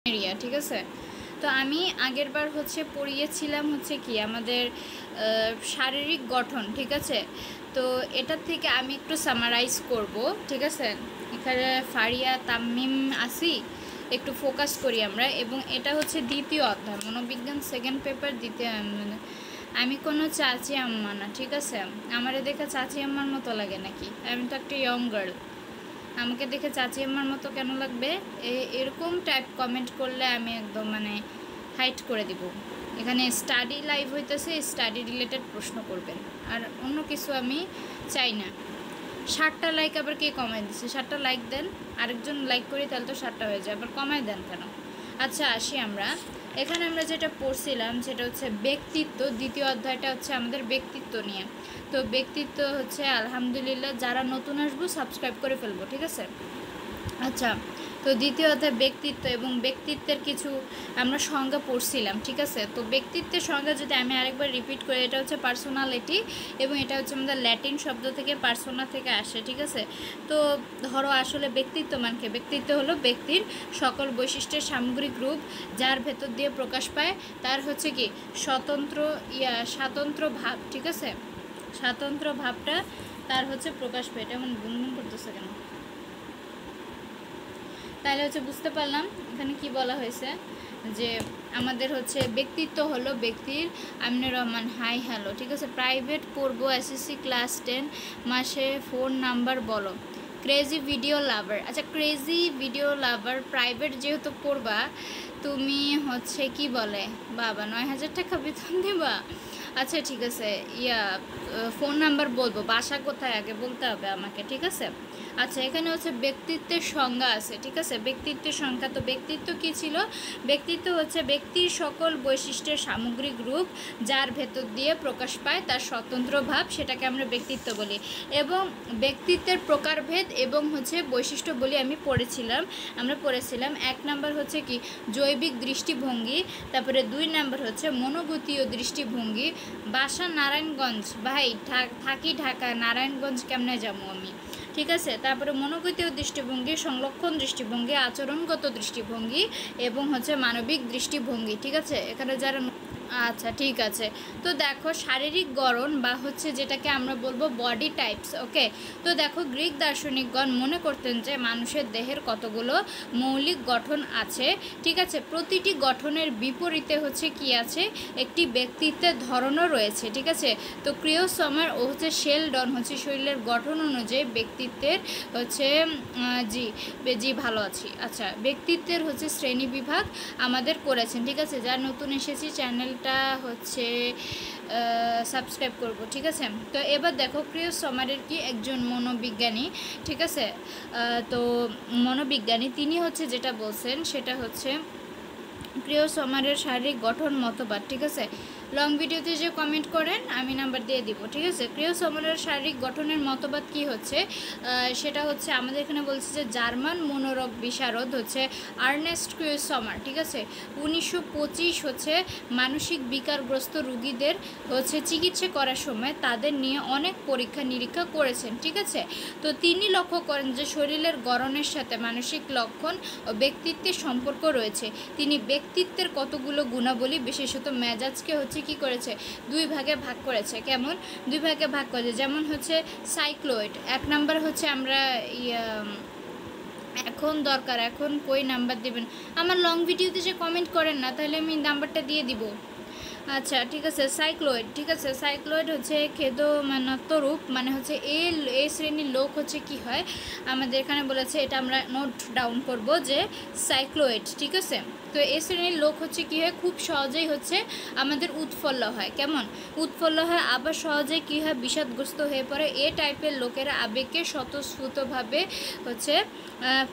Area, ঠিক আছে। তো আমি আগের বার হচ্ছে পড়িয়েছিলাম হচ্ছে কি আমাদের শারীরিক গঠন, ঠিক আছে। তো এটার থেকে আমি একটু সামারাইজ করব, ঠিক আছে। এখানে ফারিয়া তামিম আসি, একটু ফোকাস করি আমরা। এবং এটা হচ্ছে দ্বিতীয় অধ্যায়, মনোবিজ্ঞান সেকেন্ড পেপার, দ্বিতীয়। আমি কোনো চাচি আম্মা না, ঠিক আছে। আমারে দেখে চাচি আম্মার মতো লাগে নাকি? আমি তো একটা ইয়ং গার্ল, আমাকে দেখে চাচি আম্মার মতো কেন লাগবে? এরকম টাইপ কমেন্ট করলে আমি একদম মানে হাইট করে দিব। এখানে স্টাডি লাইভ হইতেছে, স্টাডি রিলেটেড প্রশ্ন করবেন, আর অন্য কিছু আমি চাই না। 60টা লাইক আবার কে কমায় দিচ্ছে? 60টা লাইক দেন, আরেকজন লাইক করি তাহলে তো 60টা হয়ে যায়, আবার কমায় দেন কেন? আচ্ছা আসি আমরা। এখানে আমরা যেটা পড়ছিলাম সেটা হচ্ছে ব্যক্তিত্ব, দ্বিতীয় অধ্যায়টা হচ্ছে আমাদের ব্যক্তিত্ব নিয়ে। তো ব্যক্তিত্ব হচ্ছে আলহামদুলিল্লাহ যারা নতুন আসবো সাবস্ক্রাইব করে ফেলবো, ঠিক আছে। আচ্ছা, তো দ্বিতীয় অধ্যায় ব্যক্তিত্ব, এবং ব্যক্তিত্বের কিছু আমরা সংজ্ঞা পড়ছিলাম, ঠিক আছে। তো ব্যক্তিত্বের সংজ্ঞা যদি আমি আরেকবার রিপিট করি, এটা হচ্ছে পার্সোনালিটি, এবং এটা হচ্ছে আমাদের ল্যাটিন শব্দ থেকে পার্সোনা থেকে আসে, ঠিক আছে। তো ধরো আসলে ব্যক্তিত্ব মানকে, ব্যক্তিত্ব হলো ব্যক্তির সকল বৈশিষ্ট্যের সামগ্রিক রূপ, যার ভেতর দিয়ে প্রকাশ পায় তার হচ্ছে কি স্বাতন্ত্র ভাব, ঠিক আছে। স্বাতন্ত্র ভাবটা তার হচ্ছে প্রকাশ পায়। এটা এমন গুনগুন করতেছে কেন? তাহলে হচ্ছে বুঝতে পারলাম এখানে কি বলা হয়েছে, যে আমাদের হচ্ছে ব্যক্তিত্ব হলো ব্যক্তির। আমিনুর রহমান হাই হ্যালো, ঠিক আছে। প্রাইভেট পড়বো, এসএসসি ক্লাস 10, মাসে ফোন নাম্বার বলো। ক্রেজি ভিডিও লাভার, আচ্ছা ক্রেজি ভিডিও লাভার প্রাইভেট যেহেতু পড়বা তুমি হচ্ছে কি বলে বাবা 9,000 টাকা বেতন দিবা। আচ্ছা ঠিক আছে, ফোন নাম্বার বলবো, বাসা কোথায় আগে বলতে হবে আমাকে, ঠিক আছে। আচ্ছা এখানে হচ্ছে ব্যক্তিত্বের সংজ্ঞা আছে, ঠিক আছে। ব্যক্তিত্বের সংজ্ঞা, তো ব্যক্তিত্ব কী ছিল? ব্যক্তিত্ব হচ্ছে ব্যক্তির সকল বৈশিষ্ট্যের সামগ্রিক রূপ, যার ভেতর দিয়ে প্রকাশ পায় তার স্বতন্ত্র ভাব, সেটাকে আমরা ব্যক্তিত্ব বলি। এবং ব্যক্তিত্বের প্রকারভেদ এবং হচ্ছে বৈশিষ্ট্য বলি আমরা পড়েছিলাম 1 নাম্বার হচ্ছে কি জৈবিক দৃষ্টিভঙ্গি, তারপরে 2 নাম্বার হচ্ছে মনোগতীয় দৃষ্টিভঙ্গি। বাসা নারায়ণগঞ্জ, ভাই থাকি ঢাকা, নারায়ণগঞ্জ কেমনে যাবো আমি, ঠিক আছে। তারপরে মনোগতীয় দৃষ্টিভঙ্গি, সংলক্ষণ দৃষ্টিভঙ্গি, আচরণগত দৃষ্টিভঙ্গি এবং হচ্ছে মানবিক দৃষ্টিভঙ্গি, ঠিক আছে। এখানে যারা আচ্ছা ঠিক আছে। তো দেখো শারীরিক গড়ন বা হচ্ছে যেটাকে আমরা বলবো বডি টাইপস, ওকে। তো দেখো গ্রিক দার্শনিকগণ মনে করতেন যে মানুষের দেহের কতগুলো মৌলিক গঠন আছে, ঠিক আছে। প্রতিটি গঠনের বিপরীতে হচ্ছে কি আছে, একটি ব্যক্তিত্বের ধরনও রয়েছে, ঠিক আছে। তো ক্রিওসমার ও হচ্ছে শেলডন হচ্ছে শরীরের গঠন অনুযায়ী ব্যক্তিত্বের হচ্ছে জি ভালো আছি। আচ্ছা ব্যক্তিত্বের হচ্ছে শ্রেণী বিভাগ আমাদের করেছেন, ঠিক আছে। যারা নতুন এসেছি চ্যানেলটা হচ্ছে সাবস্ক্রাইব করব, ঠিক আছে। তো এবার দেখো ক্রিওসমারের কি একজন মনোবিজ্ঞানী, ঠিক আছে। তো মনোবিজ্ঞানী তিনি হচ্ছে যেটা বলছেন সেটা হচ্ছে ক্রিওসমারের শারীরিক গঠন মতবাদ, ঠিক আছে। লং ভিডিওতে যে কমেন্ট করেন আমি নাম্বার দিয়ে দিব, ঠিক আছে। ক্রিওসমারের শারীরিক গঠনের মতবাদ কি হচ্ছে, সেটা হচ্ছে আমাদের এখানে বলছে যে জার্মান মনোরোগ বিশারদ হচ্ছে আর্নেস্ট ক্রিওসমার, ঠিক আছে। 1925 হচ্ছে মানসিক বিকারগ্রস্ত রুগীদের হচ্ছে চিকিৎসা করার সময় তাদের নিয়ে অনেক পরীক্ষা নিরীক্ষা করেছেন, ঠিক আছে। তো তিনি লক্ষ্য করেন যে শরীরের গড়নের সাথে মানসিক লক্ষণ ও ব্যক্তিত্বের সম্পর্ক রয়েছে। তিনি ব্যক্তিত্বের কতগুলো গুণাবলী বিশেষত মেজাজকে হচ্ছে কি করেছে, 2 ভাগে ভাগ করেছে। কেমন 2 ভাগে ভাগ করেছে? যেমন হচ্ছে সাইক্লোয়েড 1 নাম্বার হচ্ছে আমরা এখন দরকার, এখন কই নাম্বার দেবেন? আমার লং ভিডিওতে যে কমেন্ট করেন না তাহলে আমি নাম্বারটা দিয়ে দিব। আচ্ছা ঠিক আছে সাইক্লোয়েড, ঠিক আছে। সাইক্লোয়েড হচ্ছে খেদমানাত্মরূপ, মানে হচ্ছে এই শ্রেণীর লোক হচ্ছে কি হয় আমাদের এখানে বলেছে, এটা আমরা নোট ডাউন করব যে সাইক্লোয়েড, ঠিক আছে। তো এই শ্রেণীর লোক হচ্ছে কি হয়, খুব সহজেই হচ্ছে আমাদের উৎফুল্ল হয়। কেমন উৎফুল্ল হয়, আবার সহজেই কী হয় বিষাদগ্রস্ত হয়ে পড়ে। এ টাইপের লোকেরা আবেগকে স্বতঃস্ফূর্তভাবে হচ্ছে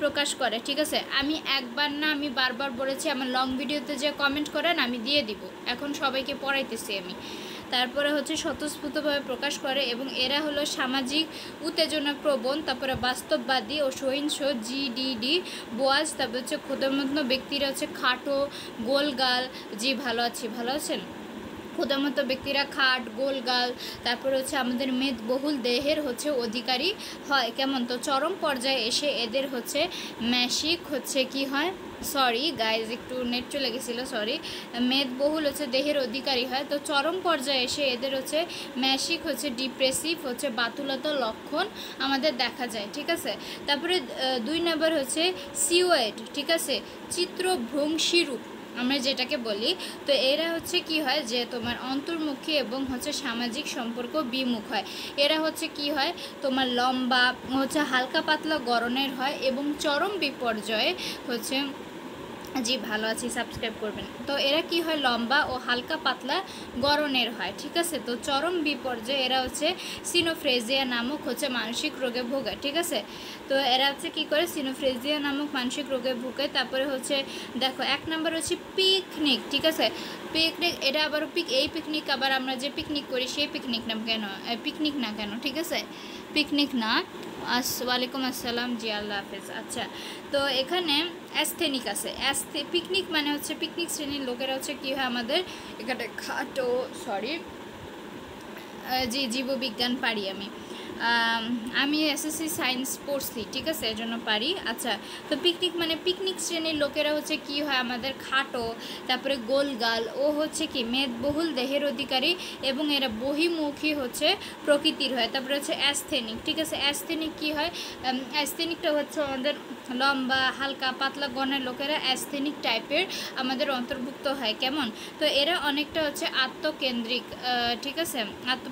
প্রকাশ করে, ঠিক আছে। আমি একবার না আমি বারবার বলেছি, আমার লং ভিডিওতে যে কমেন্ট করেন আমি দিয়ে দিব, এখন সবাইকে পড়াইতেছি আমি। তারপরে হচ্ছে স্বতঃস্ফূর্তভাবে প্রকাশ করে এবং এরা হলো সামাজিক উত্তেজনা প্রবণ, তারপরে বাস্তববাদী ও সহিংস জিডিডি বোয়াজ। তারপরে হচ্ছে ক্ষুধামগ্ন ব্যক্তিরা হচ্ছে খাটো গোলগাল। জি ভালো আছি, ভালো আছেন? ক্ষুধামতো ব্যক্তিরা খাট গোলগাল তারপরে হচ্ছে আমাদের মেদবহুল দেহের হচ্ছে অধিকারী হয় কেমন। তো চরম পর্যায়ে এসে এদের হচ্ছে মাসিক হচ্ছে কি হয়, সরি গাইজ একটু নেট চলে গেছিলো, সরি, মেদবহুল হচ্ছে দেহের অধিকারী হয়। তো চরম পর্যায়ে এসে এদের হচ্ছে মাসিক হচ্ছে ডিপ্রেসিভ হচ্ছে বাতুলতা লক্ষণ আমাদের দেখা যায়, ঠিক আছে। তারপরে 2 নম্বর হচ্ছে সিওয়েড, ঠিক আছে, চিত্রভ্রংশী রূপ আমরা যেটাকে বলি। তো এরা হচ্ছে কি হয় যে তোমার অন্তর্মুখী এবং হচ্ছে সামাজিক সম্পর্ক বিমুখ হয়। এরা হচ্ছে কি হয় তোমার লম্বা হচ্ছে হালকা পাতলা গড়নের হয় এবং চরম বিপর্যয়ে হচ্ছে, জি ভালো আছি, সাবস্ক্রাইব করবেন। তো এরা কি হয় লম্বা ও হালকা পাতলা গড়নের হয়, ঠিক আছে। তো চরম বিপর্যয়ে এরা হচ্ছে সিনোফ্রেজিয়া নামক হচ্ছে মানসিক রোগে ভোগে, ঠিক আছে। তো এরা হচ্ছে কি করে সিনোফ্রেজিয়া নামক মানসিক রোগে ভোগে। তারপরে হচ্ছে দেখো 1 নম্বর হচ্ছে পিকনিক, ঠিক আছে। পিকনিক এটা আবার এই পিকনিক আবার আমরা যে পিকনিক করি সেই পিকনিক নাম কেন, পিকনিক না কেন, ঠিক আছে, পিকনিক না। ওয়ালাইকুম আসসালাম, জি আল্লাহ হাফেজ। আচ্ছা, তো এখানে অ্যাস্থেনিক আছে। পিকনিক মানে হচ্ছে পিকনিক শ্রেণীর লোকেরা হচ্ছে কী হয় আমাদের এখানে খাটো, সরি জি জীববিজ্ঞান পারি আমি এসএসসি সায়েন্স পড়ছি, ঠিক আছে, এজন্য পারি। আচ্ছা, তো পিকনিক মানে পিকনিক শ্রেণীর লোকেরা হচ্ছে কি হয় আমাদের খাটো, তারপরে গোলগাল ও হচ্ছে কি মেদবহুল দেহের অধিকারী এবং এরা বহিমুখী হচ্ছে প্রকৃতির হয়। তারপরে হচ্ছে অ্যাস্থেনিক, ঠিক আছে। অ্যাস্থেনিক কি হয়, অ্যাস্থেনিকটা হচ্ছে আমাদের লম্বা হালকা পাতলা গণের লোকেরা অ্যাস্থেনিক টাইপের আমাদের অন্তর্ভুক্ত হয় কেমন। তো এরা অনেকটা হচ্ছে আত্মকেন্দ্রিক, ঠিক আছে,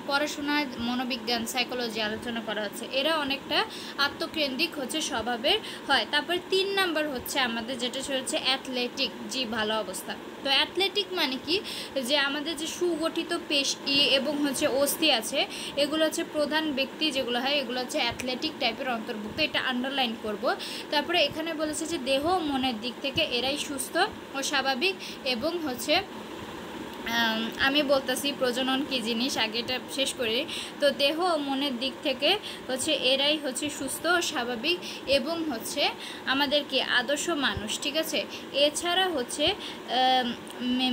পড়াশোনায় মনোবিজ্ঞান সাইকোলজি আলোচনা করা হচ্ছে। এরা অনেকটা আত্মকেন্দ্রিক হচ্ছে স্বভাবের হয়। তারপর 3 নাম্বার হচ্ছে আমাদের যেটা হচ্ছে অ্যাথলেটিক, জি ভালো অবস্থা। তো অ্যাথলেটিক মানে কি যে আমাদের যে সুগঠিত পেশি এবং হচ্ছে অস্থি আছে এগুলো হচ্ছে প্রধান ব্যক্তি যেগুলো হয় এগুলো হচ্ছে অ্যাথলেটিক টাইপের অন্তর্ভুক্ত, এটা আন্ডারলাইন করব। তারপরে এখানে বলেছে যে দেহ মনের দিক থেকে এরাই সুস্থ ও স্বাভাবিক এবং হচ্ছে আমি বলতেছি প্রজনন কী জিনিস, আগে এটা শেষ করি। তো দেহ ও মনের দিক থেকে হচ্ছে এরাই হচ্ছে সুস্থ ও স্বাভাবিক এবং হচ্ছে আমাদেরকে আদর্শ মানুষ, ঠিক আছে। এছাড়া হচ্ছে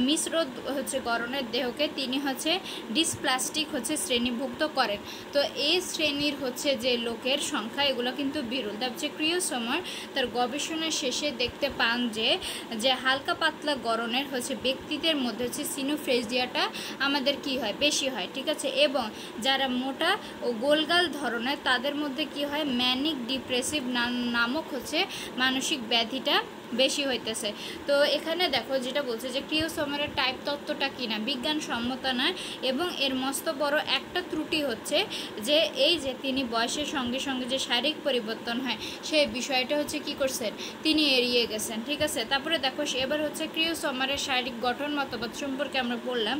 মিশ্র হচ্ছে গড়নের দেহকে তিনি হচ্ছে ডিসপ্লাস্টিক হচ্ছে শ্রেণীভুক্ত করেন। তো এই শ্রেণীর হচ্ছে যে লোকের সংখ্যা এগুলো কিন্তু বিরল। তার হচ্ছে ক্রিয়োসমর তার গবেষণা শেষে দেখতে পান যে হালকা পাতলা গড়নের হচ্ছে ব্যক্তিদের মধ্যে হচ্ছে সিনোফ্রেজিয়াটা আমাদের কি হয় বেশি হয়, ঠিক আছে। এবং যারা মোটা ও গোলগাল ধরনের তাদের মধ্যে কি হয় ম্যানিক ডিপ্রেসিভ নামক হচ্ছে মানসিক ব্যাধিটা বেশি হইতেছে। তো এখানে দেখো যেটা বলছে যে ক্রিয়োসমরের টাইপ তত্ত্বটা কিনা বিজ্ঞানসম্মত নয় এবং এর মস্ত বড় একটা ত্রুটি হচ্ছে যে এই যে তিনি বয়সের সঙ্গে সঙ্গে যে শারীরিক পরিবর্তন হয় সেই বিষয়টা হচ্ছে কি করছেন তিনি এড়িয়ে গেছেন, ঠিক আছে। তারপরে দেখো এবার হচ্ছে ক্রিয়োসমরের শারীরিক গঠন মতবাদ সম্পর্কে আমরা বললাম।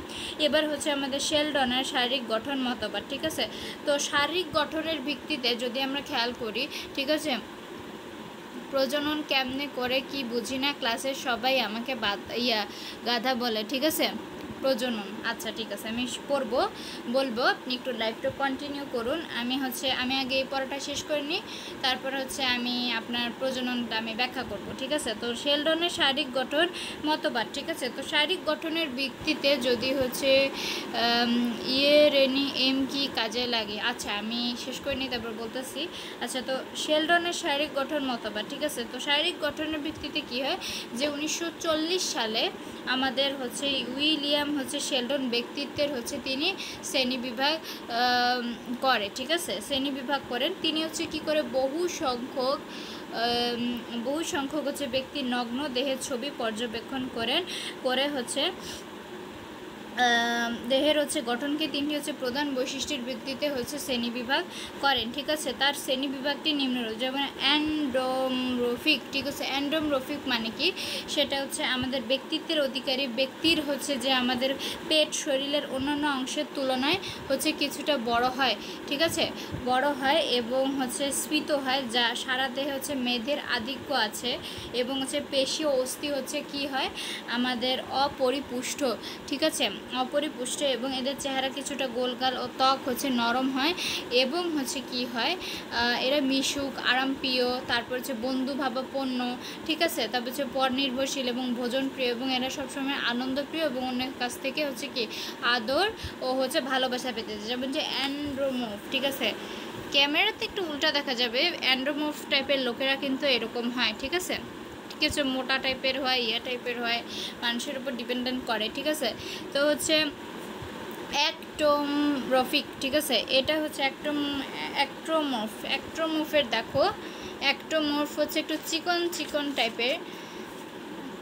এবার হচ্ছে আমাদের শেলডনের শারীরিক গঠন মতবাদ, ঠিক আছে। তো শারীরিক গঠনের ভিত্তিতে যদি আমরা খেয়াল করি, ঠিক আছে, প্রজনন কেমনে করে কি বুঝি না, ক্লাসের সবাই আমাকে গাধা বলে, ঠিক আছে, প্রজনন। আচ্ছা ঠিক আছে, আমি বলবো, আপনি একটু লাইভটা কন্টিনিউ করুন। আমি আগে এই পড়াটা শেষ করে নিই, তারপর হচ্ছে আমি আপনার প্রজননটা আমি ব্যাখ্যা করব, ঠিক আছে। তো শেলডনের শারীরিক গঠন মতবাদ, ঠিক আছে। তো শারীরিক গঠনের ভিত্তিতে যদি হচ্ছে রেনি এম কি কাজে লাগে, আচ্ছা আমি শেষ করে নিই তারপর বলতেছি। আচ্ছা, তো শেলডনের শারীরিক গঠন মতবাদ, ঠিক আছে। তো শারীরিক গঠনের ভিত্তিতে কি হয় যে 1940 সালে আমাদের হচ্ছে উইলিয়াম হচ্ছে শেলডন ব্যক্তিত্বের হচ্ছে তিনি শ্রেণীবিভাগ করে, ঠিক আছে, শ্রেণীবিভাগ করেন। তিনি হচ্ছে কি করে বহু সংখ্যক হচ্ছে ব্যক্তির নগ্ন দেহের ছবি পর্যবেক্ষণ করে হচ্ছে দেহের হচ্ছে গঠনকে 3টি হচ্ছে প্রধান বৈশিষ্ট্যের ভিত্তিতে হচ্ছে শ্রেণীবিভাগ করেন, ঠিক আছে। তার শ্রেণীবিভাগটি নিম্নরূপ, যেমন অ্যান্ডোমরফিক, ঠিক আছে। অ্যান্ডোমরফিক মানে কি সেটা হচ্ছে আমাদের ব্যক্তিত্বের অধিকারী ব্যক্তির হচ্ছে যে আমাদের পেট শরীরের অন্যান্য অংশের তুলনায় হচ্ছে কিছুটা বড় হয়, ঠিক আছে, বড় হয় এবং হচ্ছে স্ফীত হয়, যা সারা দেহে হচ্ছে মেদের আধিক্য আছে এবং হচ্ছে পেশি ও অস্থি হচ্ছে কি হয় আমাদের অপরিপুষ্ট, ঠিক আছে। অপরিপুষ্ট এবং এদের চেহারা কিছুটা গোলগাল ও ত্বক হচ্ছে নরম হয় এবং হচ্ছে কি হয় এরা মিশুক, আরামপ্রিয়, তারপর হচ্ছে বন্ধুভাবাপন্ন, ঠিক আছে। তারপর হচ্ছে পর নির্ভরশীল এবং ভোজনপ্রিয় এবং এরা সবসময় আনন্দপ্রিয় এবং অন্যের কাছ থেকে হচ্ছে কি আদর ও হচ্ছে ভালোবাসা পেতে, যেমন যে অ্যান্ড্রোমোর্ফ, ঠিক আছে। ক্যামেরাতে একটু উল্টা দেখা যাবে, অ্যান্ড্রোমোর্ফ টাইপের লোকেরা কিন্তু এরকম হয়, ঠিক আছে। ঠিক আছে, মোটা টাইপের হয়, টাইপের হয়, মানুষের উপর ডিপেন্ডেন্ট করে, ঠিক আছে। তো হচ্ছে অ্যাক্টোমরফিক, ঠিক আছে, এটা হচ্ছে অ্যাক্টোমরফের দেখো, অ্যাক্টোমরফ হচ্ছে একটু চিকন চিকন টাইপের,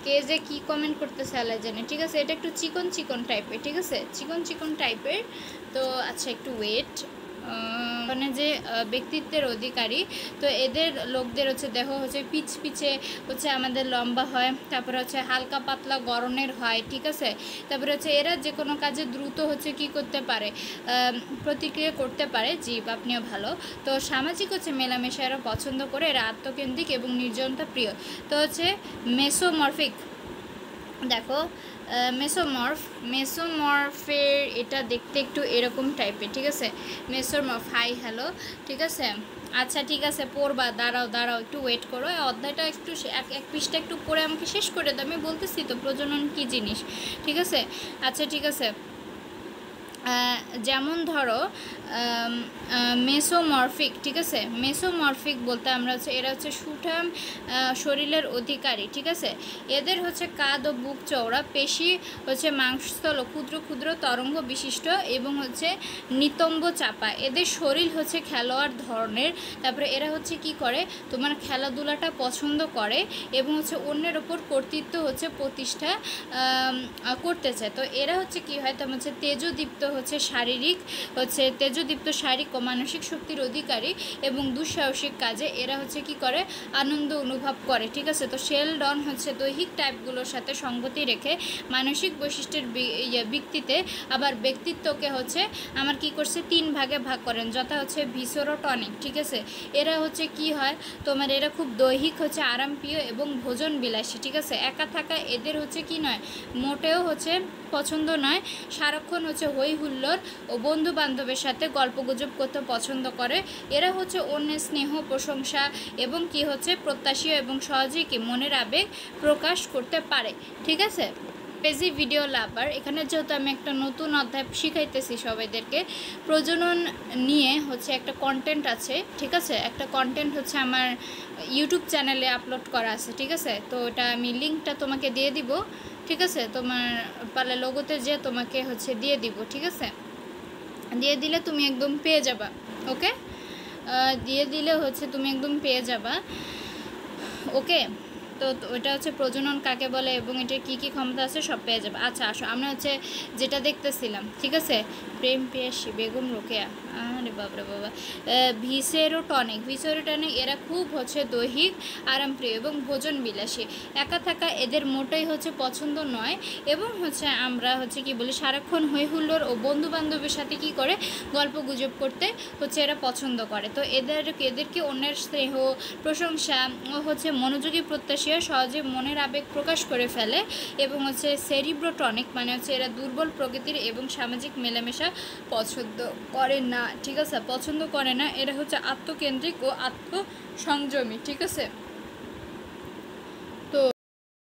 কে যে কী কমেন্ট করতেছে আল্লাহ জানে, ঠিক আছে। এটা একটু চিকন চিকন টাইপের, ঠিক আছে, চিকন চিকন টাইপের। তো আচ্ছা একটু ওয়েট, মানে যে ব্যক্তিত্বের অধিকারী, তো এদের লোকদের হচ্ছে দেহ হচ্ছে পিছে হচ্ছে আমাদের লম্বা হয়, তারপরে হচ্ছে হালকা পাতলা গড়নের হয়, ঠিক আছে। তারপরে হচ্ছে এরা যে কোনো কাজে দ্রুত হচ্ছে কি করতে পারে, প্রতিক্রিয়া করতে পারে, জীব আপনিও ভালো। তো সামাজিক হচ্ছে মেলামেশা এরা পছন্দ করে, এরা আত্মকেন্দ্রিক এবং নির্জনতা প্রিয়। তো হচ্ছে মেসোমরফিক, দেখো মেসোমরফের এটা দেখতে একটু এরকম টাইপের, ঠিক আছে। মেসোমরফ, হাই হ্যালো, ঠিক আছে। আচ্ছা ঠিক আছে, পড়বা, দাঁড়াও একটু ওয়েট করো, অধ্যায়টা একটু এক পৃষ্ঠা একটু পড়ে আমাকে শেষ করে দাও, আমি বলতেছি তো প্রজনন কী জিনিস, ঠিক আছে। আচ্ছা ঠিক আছে, যেমন ধরো মেসোমরফিক, ঠিক আছে। মেসোমরফিক বলতে আমরা হচ্ছে এরা হচ্ছে সুঠাম শরীরের অধিকারী, ঠিক আছে। এদের হচ্ছে কাঁধ ও বুক চওড়া, পেশি হচ্ছে মাংসস্থল ও ক্ষুদ্র ক্ষুদ্র তরঙ্গ বিশিষ্ট এবং হচ্ছে নিতম্ব চাপা। এদের শরীর হচ্ছে খেলোয়াড় ধরনের, তারপরে এরা হচ্ছে কি করে, তোমার খেলাধুলাটা পছন্দ করে এবং হচ্ছে অন্যের ওপর কর্তৃত্ব হচ্ছে প্রতিষ্ঠা করতে চায়। তো এরা হচ্ছে কি হয়, তোমার হচ্ছে তেজদীপ্ত হচ্ছে তেজদীপ্ত শারীরিক ও মানসিক শক্তির অধিকারী এবং দুঃসাহসিক কাজে এরা হচ্ছে কি করে, আনন্দ অনুভব করে, ঠিক আছে। তো শেলডন হচ্ছে দৈহিক টাইপগুলোর সাথে সঙ্গতি রেখে মানসিক বৈশিষ্ট্যের ভিত্তিতে আবার ব্যক্তিত্বকে হচ্ছে আমার কি করছে 3 ভাগে ভাগ করেন, যথা হচ্ছে ভিসেরোটনিক, ঠিক আছে। এরা হচ্ছে কি হয় তোমার, এরা খুব দৈহিক হচ্ছে আরামপ্রিয় এবং ভোজন বিলাসী, ঠিক আছে। একা থাকা এদের হচ্ছে কি নয়, মোটেও হচ্ছে পছন্দ নয়, সারাক্ষণ হচ্ছে হই হুল্লোড় ও বন্ধু বান্ধবের সাথে গল্পগুজব করতে পছন্দ করে। এরা হচ্ছে অন্যের স্নেহ প্রশংসা এবং কি হচ্ছে প্রত্যাশী এবং সহজেই কি মনের আবেগ প্রকাশ করতে পারে, ঠিক আছে। পেজি ভিডিও লাভার, এখানে যেহেতু আমি একটা নতুন অধ্যায় শিখাইতেছি সবাইদেরকে, প্রজনন নিয়ে হচ্ছে একটা কন্টেন্ট আছে, ঠিক আছে। একটা কন্টেন্ট হচ্ছে আমার ইউটিউব চ্যানেলে আপলোড করা আছে, ঠিক আছে। তো ওটা আমি লিঙ্কটা তোমাকে দিয়ে দিব, ঠিক আছে। তোমার পালে লোগোতে যে তোমাকে হচ্ছে দিয়ে দিব, ঠিক আছে। দিয়ে দিলে তুমি একদম পেয়ে যাবা, ওকে। দিয়ে দিলে হচ্ছে তুমি একদম পেয়ে যাবা, ওকে। তো ওইটা হচ্ছে প্রজনন কাকে বলে এবং এটার কী কী ক্ষমতা আছে সব পেয়ে যাবে। আচ্ছা আসো, আমরা হচ্ছে যেটা দেখতেছিলাম, ঠিক আছে, প্রেম পিয়াসী বেগম রোকেয়া, আরে বাবরে বাবা। ভিসেরোটনিক এরা খুব হচ্ছে দৈহিক আরামপ্রিয় এবং ভোজন বিলাসী। একা থাকা এদের মোটেই হচ্ছে পছন্দ নয় এবং হচ্ছে আমরা হচ্ছে কি বলি, সারাক্ষণ হই হুল্লোড় ও বন্ধু বান্ধবের সাথে কি করে গল্প গুজব করতে হচ্ছে এরা পছন্দ করে। তো এদেরকে অন্যের স্নেহ প্রশংসা ও হচ্ছে মনোযোগী প্রত্যাশা সহজে মনের আবেগ প্রকাশ করে ফেলে এবং হচ্ছে সেরিব্রোটনিক মানে হচ্ছে এরা দুর্বল প্রকৃতির এবং সামাজিক মেলামেশা পছন্দ করে না, ঠিক আছে, পছন্দ করে না। এরা হচ্ছে আত্মকেন্দ্রিক ও আত্মসংযমী, ঠিক আছে।